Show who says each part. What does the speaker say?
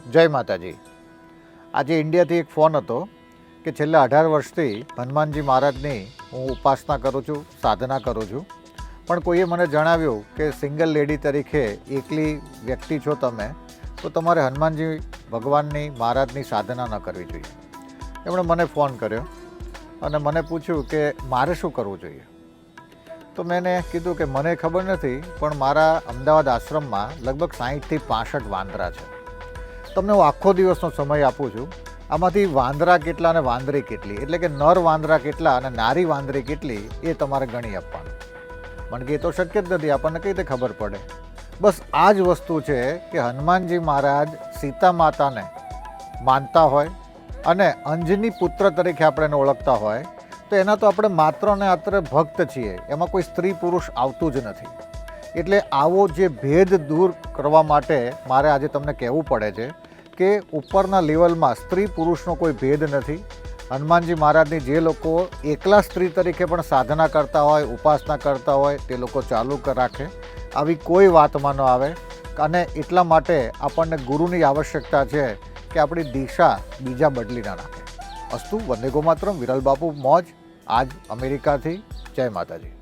Speaker 1: જય માતાજી। આજે ઇન્ડિયાથી એક ફોન હતો કે છેલ્લા 18 વર્ષથી હનુમાનજી મહારાજની હું ઉપાસના કરું છું, સાધના કરું છું, પણ કોઈએ મને જણાવ્યું કે સિંગલ લેડી તરીકે એકલી વ્યક્તિ છો તમે, તો તમારે હનુમાનજી ભગવાનની મહારાજની સાધના ન કરવી જોઈએ। એમણે મને ફોન કર્યો અને મને પૂછ્યું કે મારે શું કરવું જોઈએ। તો મેં કીધું કે મને ખબર નથી, પણ મારા અમદાવાદ આશ્રમમાં લગભગ 60થી 65 વાંદરા છે। તમને હું આખો દિવસનો સમય આપું છું। આમાંથી વાંદરા કેટલા અને વાંદરી કેટલી, એટલે કે નર વાંદરા કેટલા અને નારી વાંદરી કેટલી, એ તમારે ગણી આપવાનું। પણ કે એ તો શક્ય જ નથી, આપણને કઈ રીતે ખબર પડે? બસ આ જ વસ્તુ છે કે હનુમાનજી મહારાજ સીતા માતાને માનતા હોય અને અંજની પુત્ર તરીકે આપણે એને ઓળખતા હોય, તો એના તો આપણે માત્ર ને માત્ર ભક્ત છીએ, એમાં કોઈ સ્ત્રી પુરુષ આવતું જ નથી। એટલે આવો જે ભેદ દૂર કરવા માટે મારે આજે તમને કહેવું પડે છે કે ઉપરના લેવલમાં સ્ત્રી પુરુષનો કોઈ ભેદ નથી। હનુમાનજી મહારાજની જે લોકો એકલા સ્ત્રી તરીકે પણ સાધના કરતા હોય, ઉપાસના કરતા હોય, તે લોકો ચાલુ રાખે, આવી કોઈ વાતમાં ન આવે। અને એટલા માટે આપણને ગુરુની આવશ્યકતા છે કે આપણી દિશા બીજા બદલી ના નાખે। અસ્તુ, વંદે ગોમાતરમ, વિરલ બાપુ, મોજ, આજ અમેરિકાથી। જય માતાજી।